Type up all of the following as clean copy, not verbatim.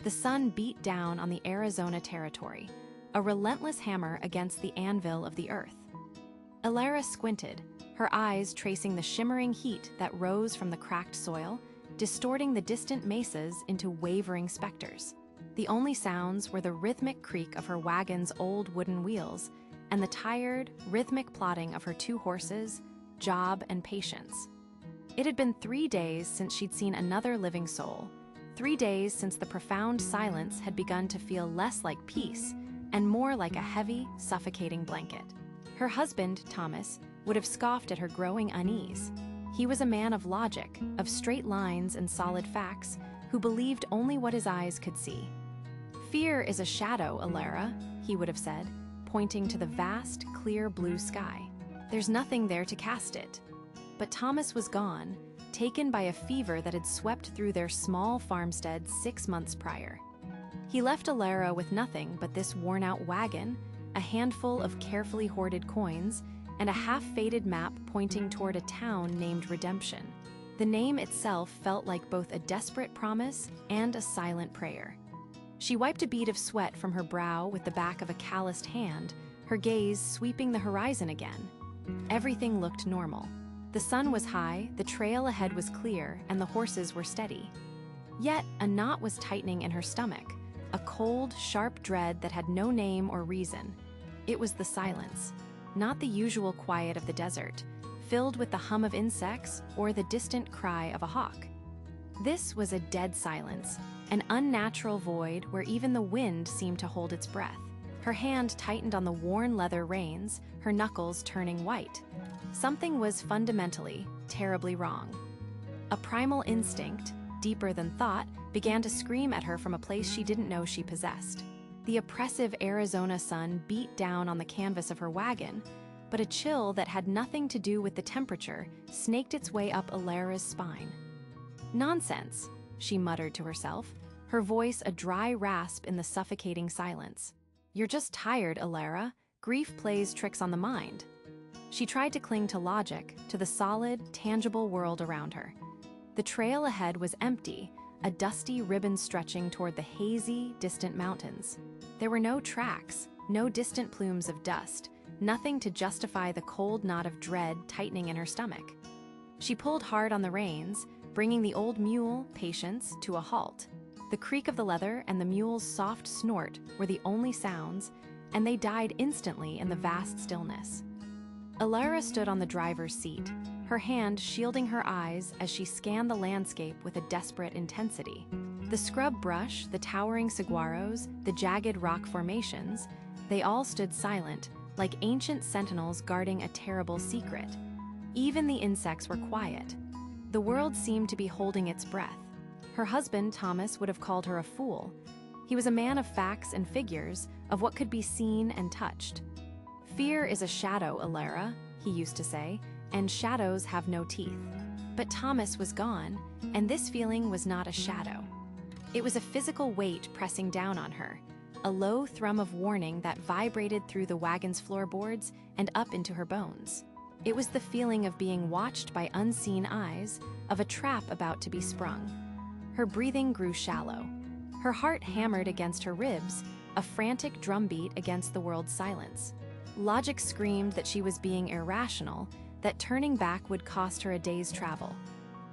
The sun beat down on the Arizona territory, a relentless hammer against the anvil of the earth. Alara squinted, her eyes tracing the shimmering heat that rose from the cracked soil, distorting the distant mesas into wavering specters. The only sounds were the rhythmic creak of her wagon's old wooden wheels and the tired, rhythmic plodding of her two horses, Job and Patience. It had been 3 days since she'd seen another living soul, 3 days since the profound silence had begun to feel less like peace and more like a heavy, suffocating blanket. Her husband, Thomas, would have scoffed at her growing unease. He was a man of logic, of straight lines and solid facts, who believed only what his eyes could see. "Fear is a shadow, Alara," he would have said, pointing to the vast, clear blue sky. "There's nothing there to cast it." But Thomas was gone, taken by a fever that had swept through their small farmstead 6 months prior. He left Alara with nothing but this worn-out wagon, a handful of carefully hoarded coins, and a half-faded map pointing toward a town named Redemption. The name itself felt like both a desperate promise and a silent prayer. She wiped a bead of sweat from her brow with the back of a calloused hand, her gaze sweeping the horizon again. Everything looked normal. The sun was high, the trail ahead was clear, and the horses were steady. Yet, a knot was tightening in her stomach, a cold, sharp dread that had no name or reason. It was the silence, not the usual quiet of the desert, filled with the hum of insects or the distant cry of a hawk. This was a dead silence, an unnatural void where even the wind seemed to hold its breath. Her hand tightened on the worn leather reins, her knuckles turning white. Something was fundamentally, terribly wrong. A primal instinct, deeper than thought, began to scream at her from a place she didn't know she possessed. The oppressive Arizona sun beat down on the canvas of her wagon, but a chill that had nothing to do with the temperature snaked its way up Alara's spine. "Nonsense," she muttered to herself, her voice a dry rasp in the suffocating silence. "You're just tired, Alara. Grief plays tricks on the mind." She tried to cling to logic, to the solid, tangible world around her. The trail ahead was empty, a dusty ribbon stretching toward the hazy, distant mountains. There were no tracks, no distant plumes of dust, nothing to justify the cold knot of dread tightening in her stomach. She pulled hard on the reins, bringing the old mule, Patience, to a halt. The creak of the leather and the mule's soft snort were the only sounds, and they died instantly in the vast stillness. Alara stood on the driver's seat, her hand shielding her eyes as she scanned the landscape with a desperate intensity. The scrub brush, the towering saguaros, the jagged rock formations, they all stood silent, like ancient sentinels guarding a terrible secret. Even the insects were quiet. The world seemed to be holding its breath. Her husband, Thomas, would have called her a fool. He was a man of facts and figures, of what could be seen and touched. "Fear is a shadow, Alara," he used to say, "and shadows have no teeth." But Thomas was gone, and this feeling was not a shadow. It was a physical weight pressing down on her, a low thrum of warning that vibrated through the wagon's floorboards and up into her bones. It was the feeling of being watched by unseen eyes, of a trap about to be sprung. Her breathing grew shallow. Her heart hammered against her ribs, a frantic drumbeat against the world's silence. Logic screamed that she was being irrational, that turning back would cost her a day's travel.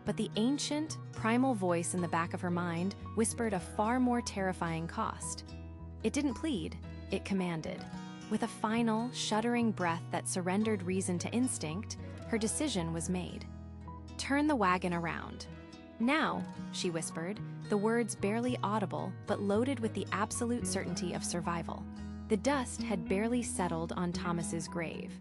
But the ancient, primal voice in the back of her mind whispered a far more terrifying cost. It didn't plead, it commanded. With a final, shuddering breath that surrendered reason to instinct, her decision was made. "Turn the wagon around." "Now," she whispered, the words barely audible but loaded with the absolute certainty of survival. The dust had barely settled on Thomas's grave.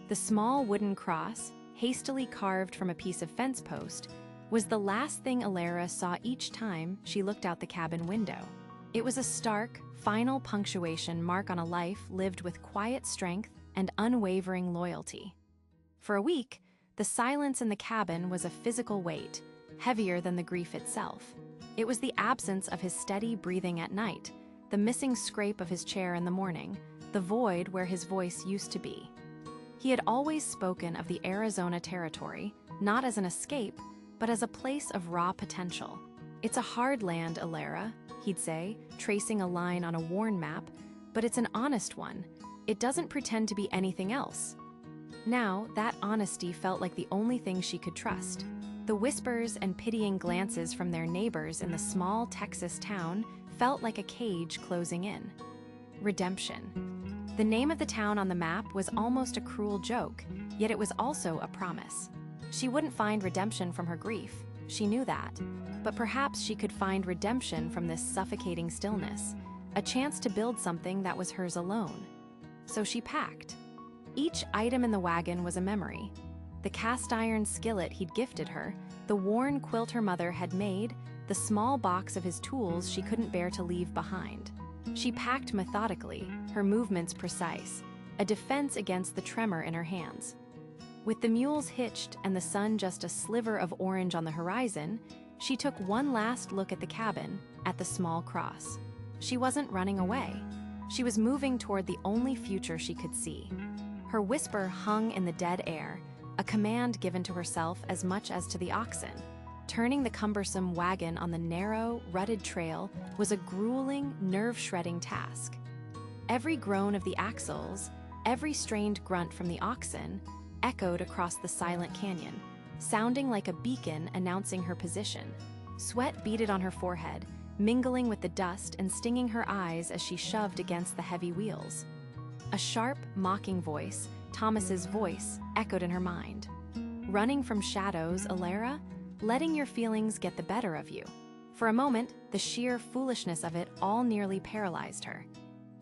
The small wooden cross, hastily carved from a piece of fence post, was the last thing Alara saw each time she looked out the cabin window. It was a stark, final punctuation mark on a life lived with quiet strength and unwavering loyalty. For a week, the silence in the cabin was a physical weight, heavier than the grief itself. It was the absence of his steady breathing at night, the missing scrape of his chair in the morning, the void where his voice used to be. He had always spoken of the Arizona territory, not as an escape, but as a place of raw potential. "It's a hard land, Alara," he'd say, tracing a line on a worn map, but it's an honest one. It doesn't pretend to be anything else. Now, that honesty felt like the only thing she could trust. The whispers and pitying glances from their neighbors in the small Texas town felt like a cage closing in. Redemption. The name of the town on the map was almost a cruel joke, yet it was also a promise. She wouldn't find redemption from her grief, she knew that, but perhaps she could find redemption from this suffocating stillness, a chance to build something that was hers alone. So she packed. Each item in the wagon was a memory. The cast-iron skillet he'd gifted her, the worn quilt her mother had made, the small box of his tools she couldn't bear to leave behind. She packed methodically, her movements precise, a defense against the tremor in her hands. With the mules hitched and the sun just a sliver of orange on the horizon, she took one last look at the cabin, at the small cross. She wasn't running away. She was moving toward the only future she could see. Her whisper hung in the dead air, a command given to herself as much as to the oxen. Turning the cumbersome wagon on the narrow, rutted trail was a grueling, nerve-shredding task. Every groan of the axles, every strained grunt from the oxen, echoed across the silent canyon, sounding like a beacon announcing her position. Sweat beaded on her forehead, mingling with the dust and stinging her eyes as she shoved against the heavy wheels. A sharp, mocking voice, Thomas's voice, echoed in her mind. Running from shadows, Alara? Letting your feelings get the better of you. For a moment, the sheer foolishness of it all nearly paralyzed her.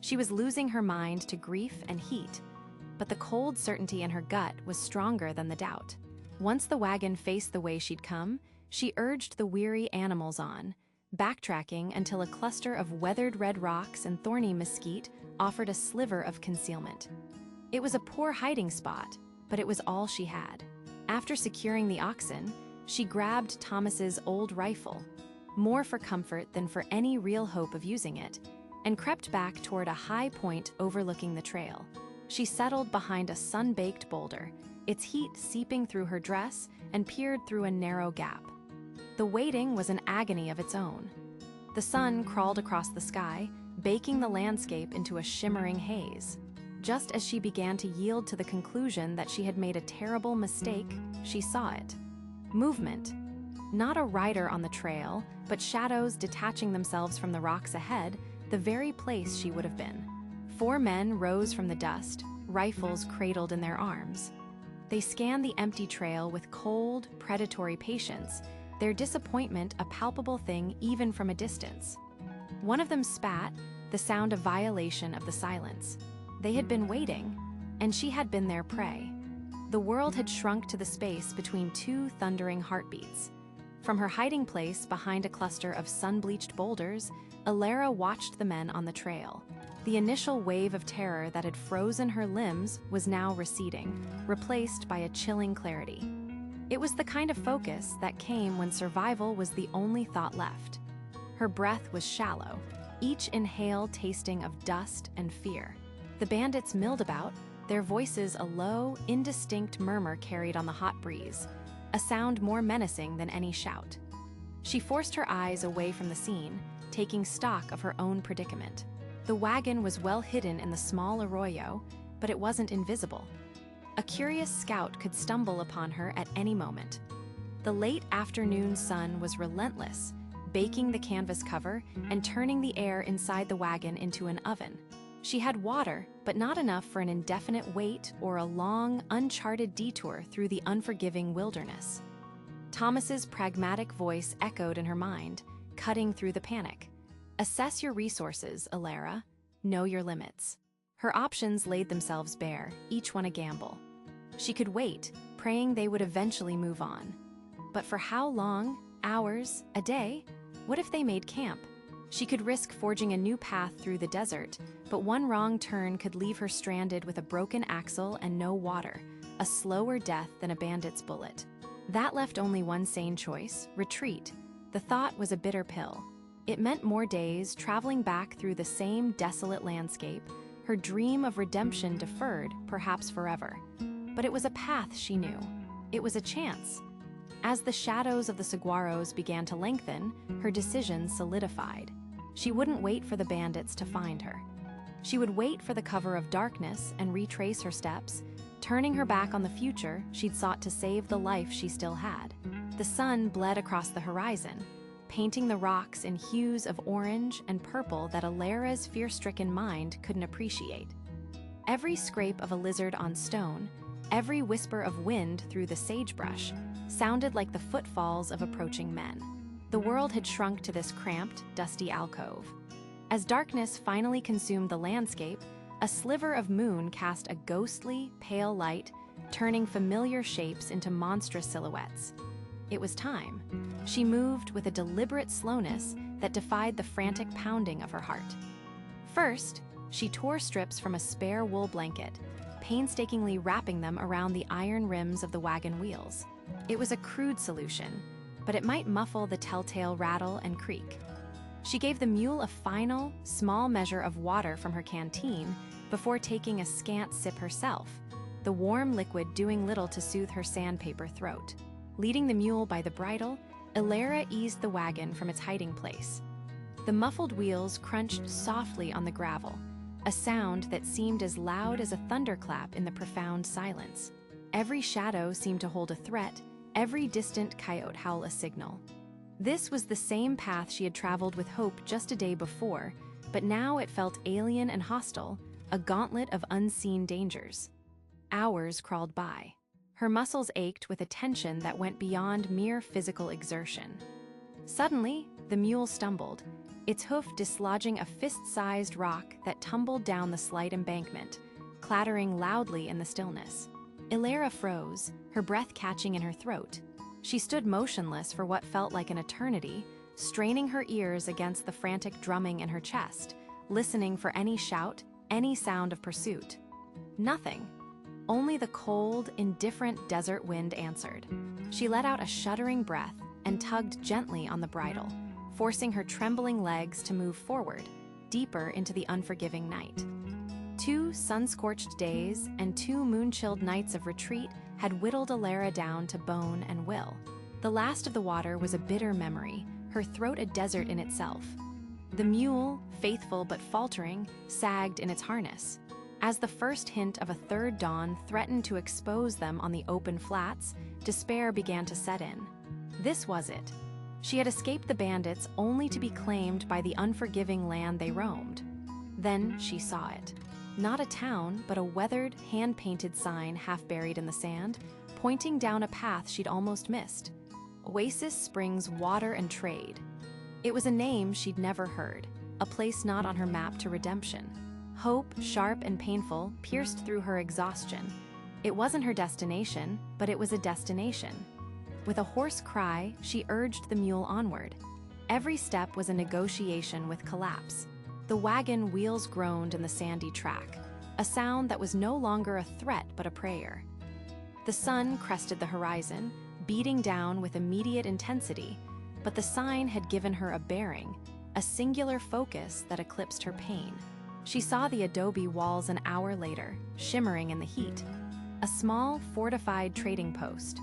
She was losing her mind to grief and heat, but the cold certainty in her gut was stronger than the doubt. Once the wagon faced the way she'd come, she urged the weary animals on, backtracking until a cluster of weathered red rocks and thorny mesquite offered a sliver of concealment. It was a poor hiding spot, but it was all she had. After securing the oxen, she grabbed Thomas's old rifle, more for comfort than for any real hope of using it, and crept back toward a high point overlooking the trail. She settled behind a sun-baked boulder, its heat seeping through her dress, and peered through a narrow gap. The waiting was an agony of its own. The sun crawled across the sky, baking the landscape into a shimmering haze. Just as she began to yield to the conclusion that she had made a terrible mistake, she saw it. Movement. Not a rider on the trail, but shadows detaching themselves from the rocks ahead, the very place she would have been. 4 men rose from the dust, rifles cradled in their arms. They scanned the empty trail with cold, predatory patience, their disappointment a palpable thing even from a distance. One of them spat, the sound of violation of the silence. They had been waiting, and she had been their prey. The world had shrunk to the space between 2 thundering heartbeats. From her hiding place behind a cluster of sun-bleached boulders, Alara watched the men on the trail. The initial wave of terror that had frozen her limbs was now receding, replaced by a chilling clarity. It was the kind of focus that came when survival was the only thought left. Her breath was shallow, each inhale tasting of dust and fear. The bandits milled about, their voices a low, indistinct murmur carried on the hot breeze, a sound more menacing than any shout. She forced her eyes away from the scene, taking stock of her own predicament. The wagon was well hidden in the small arroyo, but it wasn't invisible. A curious scout could stumble upon her at any moment. The late afternoon sun was relentless, baking the canvas cover and turning the air inside the wagon into an oven. She had water, but not enough for an indefinite wait or a long, uncharted detour through the unforgiving wilderness. Thomas's pragmatic voice echoed in her mind, cutting through the panic. Assess your resources, Alara. Know your limits. Her options laid themselves bare, each one a gamble. She could wait, praying they would eventually move on. But for how long? Hours? A day? What if they made camp? She could risk forging a new path through the desert, but one wrong turn could leave her stranded with a broken axle and no water, a slower death than a bandit's bullet. That left only one sane choice: retreat. The thought was a bitter pill. It meant more days traveling back through the same desolate landscape, her dream of redemption deferred, perhaps forever. But it was a path she knew. It was a chance. As the shadows of the saguaros began to lengthen, her decision solidified. She wouldn't wait for the bandits to find her. She would wait for the cover of darkness and retrace her steps, turning her back on the future she'd sought to save the life she still had. The sun bled across the horizon, painting the rocks in hues of orange and purple that Alara's fear-stricken mind couldn't appreciate. Every scrape of a lizard on stone, every whisper of wind through the sagebrush, sounded like the footfalls of approaching men. The world had shrunk to this cramped, dusty alcove. As darkness finally consumed the landscape, a sliver of moon cast a ghostly, pale light, turning familiar shapes into monstrous silhouettes. It was time. She moved with a deliberate slowness that defied the frantic pounding of her heart. First, she tore strips from a spare wool blanket, painstakingly wrapping them around the iron rims of the wagon wheels. It was a crude solution, but it might muffle the telltale rattle and creak. She gave the mule a final, small measure of water from her canteen before taking a scant sip herself, the warm liquid doing little to soothe her sandpaper throat. Leading the mule by the bridle, Alara eased the wagon from its hiding place. The muffled wheels crunched softly on the gravel, a sound that seemed as loud as a thunderclap in the profound silence. Every shadow seemed to hold a threat, every distant coyote howl a signal. This was the same path she had traveled with hope just a day before, but now it felt alien and hostile, a gauntlet of unseen dangers. Hours crawled by. Her muscles ached with a tension that went beyond mere physical exertion. Suddenly, the mule stumbled, its hoof dislodging a fist-sized rock that tumbled down the slight embankment, clattering loudly in the stillness. Alara froze, her breath catching in her throat. She stood motionless for what felt like an eternity, straining her ears against the frantic drumming in her chest, listening for any shout, any sound of pursuit. Nothing. Only the cold, indifferent desert wind answered. She let out a shuddering breath and tugged gently on the bridle, forcing her trembling legs to move forward, deeper into the unforgiving night. 2 sun-scorched days and 2 moon-chilled nights of retreat had whittled Alara down to bone and will. The last of the water was a bitter memory, her throat a desert in itself. The mule, faithful but faltering, sagged in its harness. As the first hint of a third dawn threatened to expose them on the open flats, despair began to set in. This was it. She had escaped the bandits only to be claimed by the unforgiving land they roamed. Then she saw it. Not a town, but a weathered, hand-painted sign half buried in the sand, pointing down a path she'd almost missed. Oasis Springs Water and Trade. It was a name she'd never heard, a place not on her map to redemption. Hope, sharp and painful, pierced through her exhaustion. It wasn't her destination, but it was a destination. With a hoarse cry, she urged the mule onward. Every step was a negotiation with collapse. The wagon wheels groaned in the sandy track, a sound that was no longer a threat but a prayer. The sun crested the horizon, beating down with immediate intensity, but the sign had given her a bearing, a singular focus that eclipsed her pain. She saw the adobe walls an hour later, shimmering in the heat. A small, fortified trading post.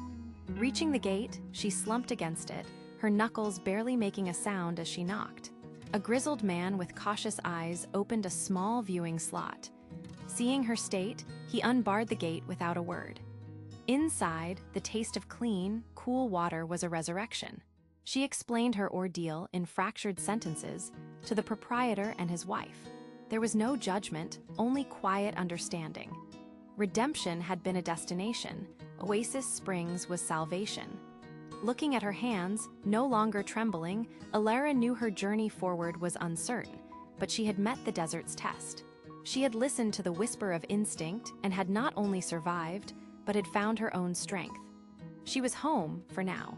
Reaching the gate, she slumped against it, her knuckles barely making a sound as she knocked. A grizzled man with cautious eyes opened a small viewing slot. Seeing her state, he unbarred the gate without a word. Inside, the taste of clean, cool water was a resurrection. She explained her ordeal in fractured sentences to the proprietor and his wife. There was no judgment, only quiet understanding. Redemption had been a destination. Oasis Springs was salvation. Looking at her hands, no longer trembling, Alara knew her journey forward was uncertain, but she had met the desert's test. She had listened to the whisper of instinct and had not only survived, but had found her own strength. She was home for now.